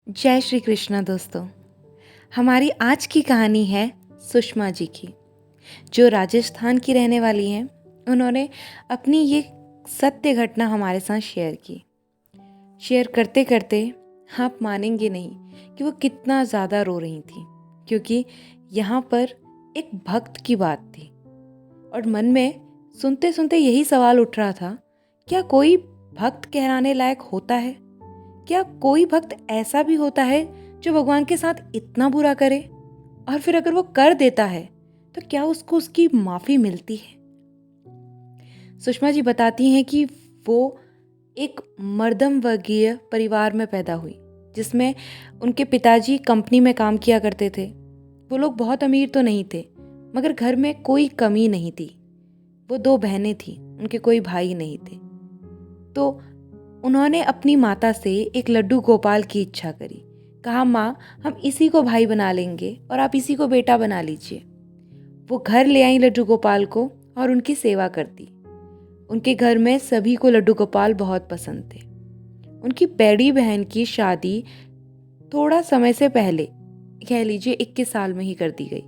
जय श्री कृष्णा दोस्तों। हमारी आज की कहानी है सुषमा जी की, जो राजस्थान की रहने वाली हैं। उन्होंने अपनी ये सत्य घटना हमारे साथ शेयर की। शेयर करते करते आप मानेंगे नहीं कि वो कितना ज़्यादा रो रही थी, क्योंकि यहाँ पर एक भक्त की बात थी और मन में सुनते सुनते यही सवाल उठ रहा था, क्या कोई भक्त कहलाने लायक होता है? क्या कोई भक्त ऐसा भी होता है जो भगवान के साथ इतना बुरा करे, और फिर अगर वो कर देता है तो क्या उसको उसकी माफ़ी मिलती है? सुषमा जी बताती हैं कि वो एक मध्यम वर्गीय परिवार में पैदा हुई, जिसमें उनके पिताजी कंपनी में काम किया करते थे। वो लोग बहुत अमीर तो नहीं थे, मगर घर में कोई कमी नहीं थी। वो 2 बहनें थीं, उनके कोई भाई नहीं थे। तो उन्होंने अपनी माता से एक लड्डू गोपाल की इच्छा करी। कहा, माँ, हम इसी को भाई बना लेंगे और आप इसी को बेटा बना लीजिए। वो घर ले आई लड्डू गोपाल को और उनकी सेवा करती। उनके घर में सभी को लड्डू गोपाल बहुत पसंद थे। उनकी बड़ी बहन की शादी थोड़ा समय से पहले, कह लीजिए 21 साल में ही कर दी गई।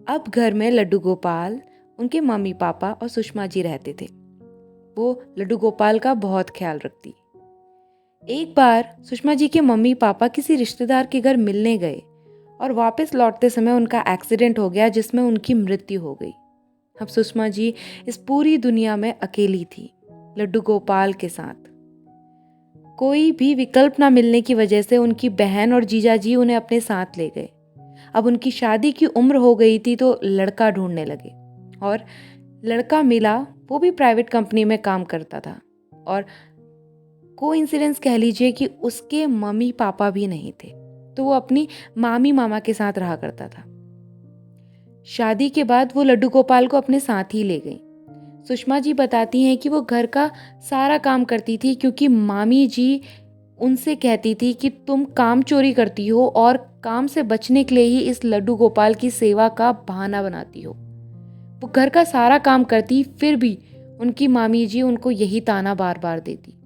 अब घर में लड्डू गोपाल, उनके मम्मी पापा और सुषमा जी रहते थे। वो लड्डू गोपाल का बहुत ख्याल रखती। एक बार सुषमा जी के मम्मी पापा किसी रिश्तेदार के घर मिलने गए और वापस लौटते समय उनका एक्सीडेंट हो गया, जिसमें उनकी मृत्यु हो गई। अब सुषमा जी इस पूरी दुनिया में अकेली थी, लड्डू गोपाल के साथ। कोई भी विकल्प ना मिलने की वजह से उनकी बहन और जीजा जी उन्हें अपने साथ ले गए। अब उनकी शादी की उम्र हो गई थी तो लड़का ढूंढने लगे, और लड़का मिला। वो भी प्राइवेट कंपनी में काम करता था, और कोइंसिडेंस कह लीजिए कि उसके मम्मी पापा भी नहीं थे, तो वो अपनी मामी मामा के साथ रहा करता था। शादी के बाद वो लड्डू गोपाल को अपने साथ ही ले गई। सुषमा जी बताती हैं कि वो घर का सारा काम करती थी, क्योंकि मामी जी उनसे कहती थी कि तुम काम चोरी करती हो और काम से बचने के लिए ही इस लड्डू गोपाल की सेवा का बहाना बनाती हो। वो घर का सारा काम करती, फिर भी उनकी मामी जी उनको यही ताना बार बार देती।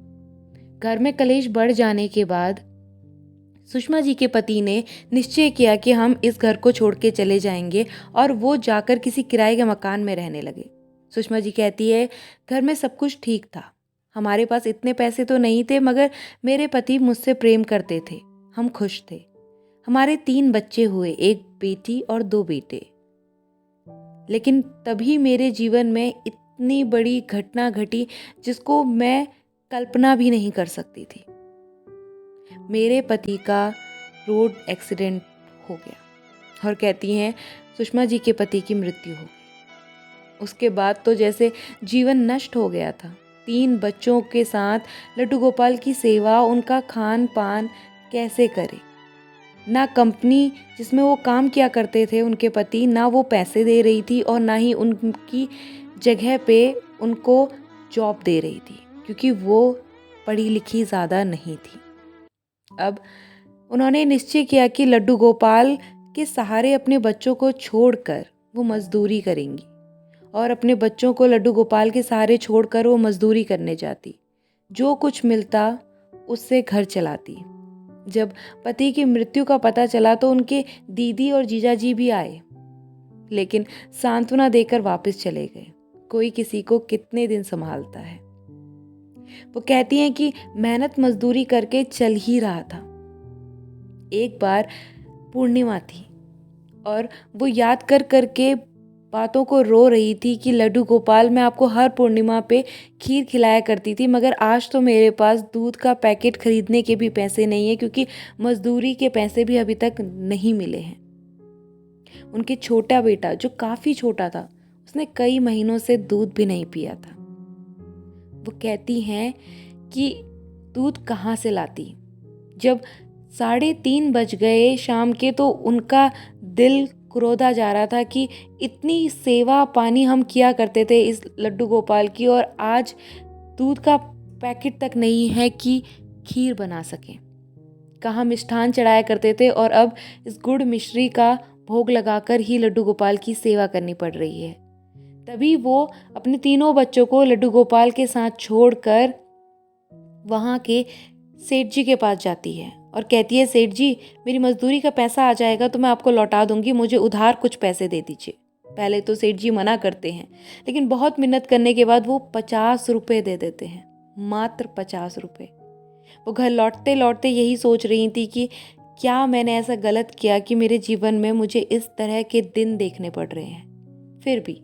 घर में कलेश बढ़ जाने के बाद सुषमा जी के पति ने निश्चय किया कि हम इस घर को छोड़ के चले जाएंगे, और वो जाकर किसी किराए के मकान में रहने लगे। सुषमा जी कहती है, घर में सब कुछ ठीक था, हमारे पास इतने पैसे तो नहीं थे, मगर मेरे पति मुझसे प्रेम करते थे, हम खुश थे। हमारे 3 बच्चे हुए, एक बेटी और 2 बेटे। लेकिन तभी मेरे जीवन में इतनी बड़ी घटना घटी जिसको मैं कल्पना भी नहीं कर सकती थी। मेरे पति का रोड एक्सीडेंट हो गया, और कहती हैं सुषमा जी के पति की मृत्यु हो गई। उसके बाद तो जैसे जीवन नष्ट हो गया था। 3 बच्चों के साथ लड्डू गोपाल की सेवा, उनका खान पान कैसे करे? ना कंपनी जिसमें वो काम किया करते थे उनके पति, ना वो पैसे दे रही थी, और ना ही उनकी जगह पे उनको जॉब दे रही थी, क्योंकि वो पढ़ी लिखी ज़्यादा नहीं थी। अब उन्होंने निश्चय किया कि लड्डू गोपाल के सहारे अपने बच्चों को छोड़कर वो मजदूरी करेंगी, और अपने बच्चों को लड्डू गोपाल के सहारे छोड़कर वो मजदूरी करने जाती। जो कुछ मिलता उससे घर चलाती। जब पति की मृत्यु का पता चला तो उनके दीदी और जीजा जी भी आए, लेकिन सांत्वना देकर वापस चले गए। कोई किसी को कितने दिन संभालता है। वो कहती हैं कि मेहनत मजदूरी करके चल ही रहा था। एक बार पूर्णिमा थी, और वो याद कर करके बातों को रो रही थी कि लड्डू गोपाल, मैं आपको हर पूर्णिमा पे खीर खिलाया करती थी, मगर आज तो मेरे पास दूध का पैकेट खरीदने के भी पैसे नहीं है, क्योंकि मजदूरी के पैसे भी अभी तक नहीं मिले हैं। उनके छोटा बेटा, जो काफ़ी छोटा था, उसने कई महीनों से दूध भी नहीं पिया था। वो कहती हैं कि दूध कहाँ से लाती? जब 3:30 बज गए शाम के, तो उनका दिल क्रोधा जा रहा था कि इतनी सेवा पानी हम किया करते थे इस लड्डू गोपाल की, और आज दूध का पैकेट तक नहीं है कि खीर बना सकें। कहाँ मिष्ठान चढ़ाया करते थे, और अब इस गुड़ मिश्री का भोग लगाकर ही लड्डू गोपाल की सेवा करनी पड़ रही है। तभी वो अपने 3 बच्चों को लड्डू गोपाल के साथ छोड़कर वहाँ के सेठ जी के पास जाती है, और कहती है, सेठ जी मेरी मजदूरी का पैसा आ जाएगा तो मैं आपको लौटा दूंगी, मुझे उधार कुछ पैसे दे दीजिए। पहले तो सेठ जी मना करते हैं, लेकिन बहुत मिन्नत करने के बाद वो 50 रुपये दे देते हैं, मात्र 50 रुपये। वो घर लौटते लौटते यही सोच रही थी कि क्या मैंने ऐसा गलत किया कि मेरे जीवन में मुझे इस तरह के दिन देखने पड़ रहे हैं। फिर भी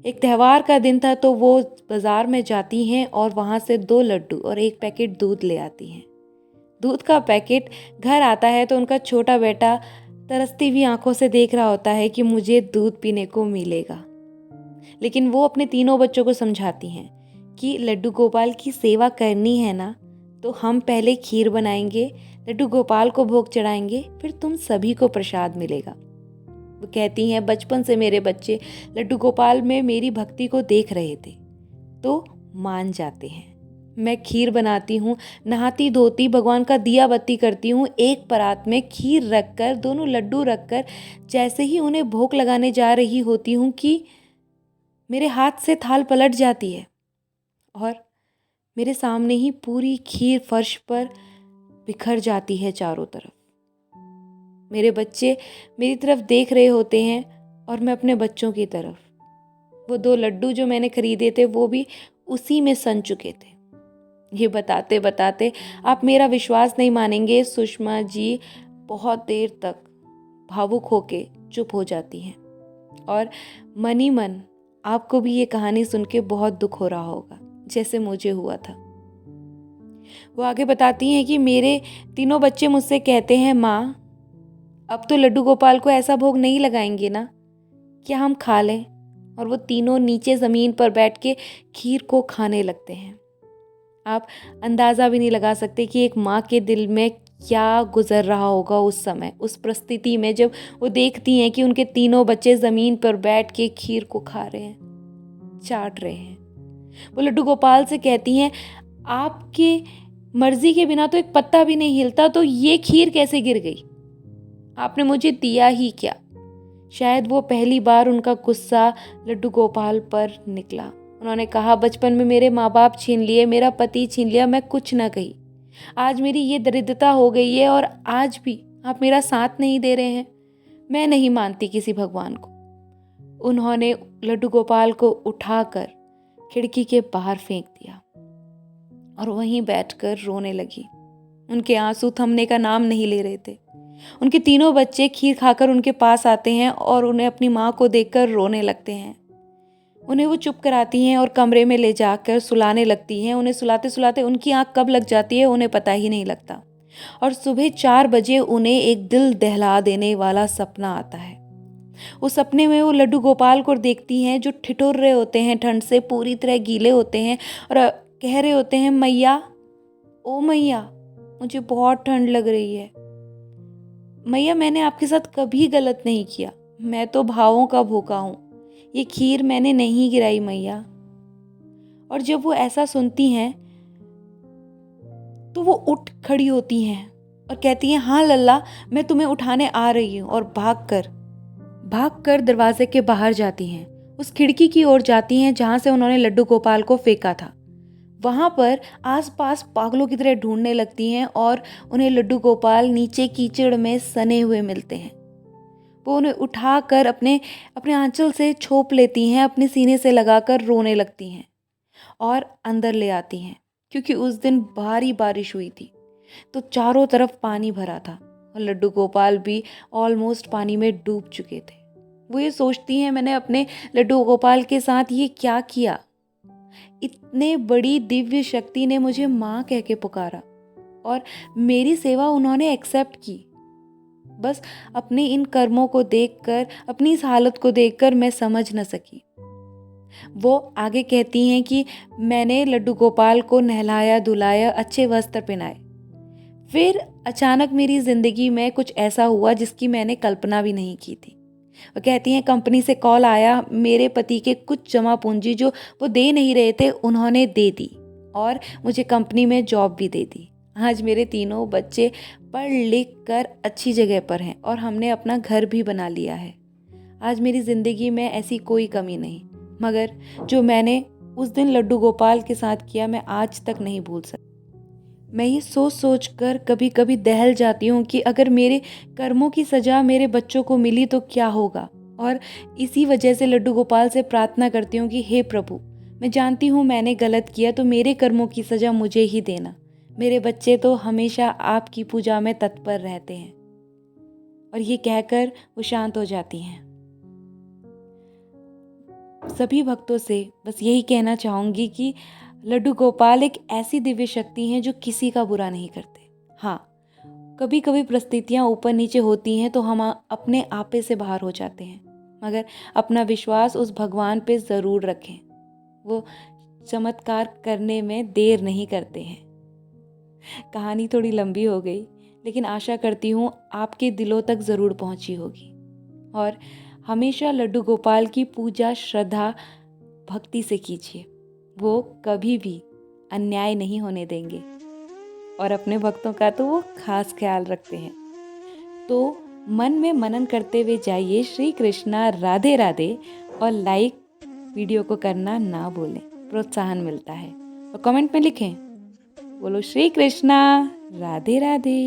एक त्यौहार का दिन था तो वो बाज़ार में जाती हैं और वहाँ से 2 लड्डू और 1 पैकेट दूध ले आती हैं। दूध का पैकेट घर आता है तो उनका छोटा बेटा तरसती हुई आंखों से देख रहा होता है कि मुझे दूध पीने को मिलेगा। लेकिन वो अपने तीनों बच्चों को समझाती हैं कि लड्डू गोपाल की सेवा करनी है ना, तो हम पहले खीर बनाएंगे, लड्डू गोपाल को भोग चढ़ाएंगे, फिर तुम सभी को प्रसाद मिलेगा। वो कहती हैं, बचपन से मेरे बच्चे लड्डू गोपाल में मेरी भक्ति को देख रहे थे तो मान जाते हैं। मैं खीर बनाती हूँ, नहाती धोती भगवान का दिया बत्ती करती हूँ, एक परात में खीर रखकर, दोनों लड्डू रखकर जैसे ही उन्हें भोग लगाने जा रही होती हूँ कि मेरे हाथ से थाल पलट जाती है और मेरे सामने ही पूरी खीर फर्श पर बिखर जाती है चारों तरफ। मेरे बच्चे मेरी तरफ देख रहे होते हैं और मैं अपने बच्चों की तरफ। वो 2 लड्डू जो मैंने खरीदे थे वो भी उसी में सन चुके थे। ये बताते बताते आप मेरा विश्वास नहीं मानेंगे, सुषमा जी बहुत देर तक भावुक होके चुप हो जाती हैं और मन ही मन आपको भी ये कहानी सुन के बहुत दुख हो रहा होगा जैसे मुझे हुआ था। वो आगे बताती हैं कि मेरे तीनों बच्चे मुझसे कहते हैं, माँ अब तो लड्डू गोपाल को ऐसा भोग नहीं लगाएंगे ना, क्या हम खा लें? और वो तीनों नीचे ज़मीन पर बैठ के खीर को खाने लगते हैं। आप अंदाज़ा भी नहीं लगा सकते कि एक माँ के दिल में क्या गुजर रहा होगा उस समय, उस परिस्थिति में जब वो देखती हैं कि उनके तीनों बच्चे ज़मीन पर बैठ के खीर को खा रहे हैं, चाट रहे हैं। वो लड्डू गोपाल से कहती हैं, आपकी मर्जी के बिना तो एक पत्ता भी नहीं हिलता, तो ये खीर कैसे गिर गई? आपने मुझे दिया ही क्या? शायद वो पहली बार उनका गुस्सा लड्डू गोपाल पर निकला। उन्होंने कहा, बचपन में मेरे माँ बाप छीन लिए, मेरा पति छीन लिया, मैं कुछ ना कही। आज मेरी ये दरिद्रता हो गई है और आज भी आप मेरा साथ नहीं दे रहे हैं। मैं नहीं मानती किसी भगवान को। उन्होंने लड्डू गोपाल को उठाकर खिड़की के बाहर फेंक दिया और वहीं बैठकर रोने लगी। उनके आंसू थमने का नाम नहीं ले रहे थे। उनके तीनों बच्चे खीर खाकर उनके पास आते हैं और उन्हें अपनी माँ को देखकर रोने लगते हैं। उन्हें वो चुप कराती हैं और कमरे में ले जाकर सुलाने लगती हैं। उन्हें सुलाते सुलाते उनकी आँख कब लग जाती है उन्हें पता ही नहीं लगता। और सुबह 4 बजे उन्हें एक दिल दहला देने वाला सपना आता है। उस सपने में वो लड्डू गोपाल को देखती हैं जो ठिठुर रहे होते हैं, ठंड से पूरी तरह गीले होते हैं और कह रहे होते हैं, मैया, ओ मैया, मुझे बहुत ठंड लग रही है। मैया, मैंने आपके साथ कभी गलत नहीं किया, मैं तो भावों का भूखा हूँ, ये खीर मैंने नहीं गिराई मैया। और जब वो ऐसा सुनती हैं तो वो उठ खड़ी होती हैं और कहती हैं, हाँ लल्ला, मैं तुम्हें उठाने आ रही हूँ। और भागकर दरवाजे के बाहर जाती हैं, उस खिड़की की ओर जाती हैं जहाँ से उन्होंने लड्डू गोपाल को फेंका था। वहाँ पर आसपास पागलों की तरह ढूंढने लगती हैं और उन्हें लड्डू गोपाल नीचे कीचड़ में सने हुए मिलते हैं। वो उन्हें उठाकर अपने आंचल से छोप लेती हैं, अपने सीने से लगाकर रोने लगती हैं और अंदर ले आती हैं। क्योंकि उस दिन भारी बारिश हुई थी तो चारों तरफ पानी भरा था और लड्डू गोपाल भी ऑलमोस्ट पानी में डूब चुके थे। वो ये सोचती हैं, मैंने अपने लड्डू गोपाल के साथ ये क्या किया? इतने बड़ी दिव्य शक्ति ने मुझे माँ कह के पुकारा और मेरी सेवा उन्होंने एक्सेप्ट की। बस अपने इन कर्मों को देखकर, अपनी इस हालत को देखकर मैं समझ न सकी। वो आगे कहती हैं कि मैंने लड्डू गोपाल को नहलाया धुलाया, अच्छे वस्त्र पहनाए। फिर अचानक मेरी जिंदगी में कुछ ऐसा हुआ जिसकी मैंने कल्पना भी नहीं की थी। वो कहती हैं, कंपनी से कॉल आया, मेरे पति के कुछ जमा पूंजी जो वो दे नहीं रहे थे उन्होंने दे दी और मुझे कंपनी में जॉब भी दे दी। आज मेरे तीनों बच्चे पढ़ लिख कर अच्छी जगह पर हैं और हमने अपना घर भी बना लिया है। आज मेरी ज़िंदगी में ऐसी कोई कमी नहीं, मगर जो मैंने उस दिन लड्डू गोपाल के साथ किया मैं आज तक नहीं भूल सकती। मैं ये सोच सोच कर कभी कभी दहल जाती हूँ कि अगर मेरे कर्मों की सज़ा मेरे बच्चों को मिली तो क्या होगा। और इसी वजह से लड्डू गोपाल से प्रार्थना करती हूँ कि हे प्रभु, मैं जानती हूँ मैंने गलत किया, तो मेरे कर्मों की सज़ा मुझे ही देना। मेरे बच्चे तो हमेशा आपकी पूजा में तत्पर रहते हैं। और ये कहकर वो शांत हो जाती हैं। सभी भक्तों से बस यही कहना चाहूँगी कि लड्डू गोपाल एक ऐसी दिव्य शक्ति हैं जो किसी का बुरा नहीं करते। हाँ, कभी कभी परिस्थितियाँ ऊपर नीचे होती हैं तो हम अपने आपे से बाहर हो जाते हैं, मगर अपना विश्वास उस भगवान पे ज़रूर रखें। वो चमत्कार करने में देर नहीं करते हैं। कहानी थोड़ी लंबी हो गई, लेकिन आशा करती हूँ आपके दिलों तक ज़रूर पहुँची होगी। और हमेशा लड्डू गोपाल की पूजा श्रद्धा भक्ति से कीजिए। वो कभी भी अन्याय नहीं होने देंगे और अपने भक्तों का तो वो खास ख्याल रखते हैं। तो मन में मनन करते हुए जाइए श्री कृष्णा राधे राधे, और लाइक वीडियो को करना ना भूलें, प्रोत्साहन मिलता है। और कमेंट में लिखें, बोलो श्री कृष्णा राधे राधे।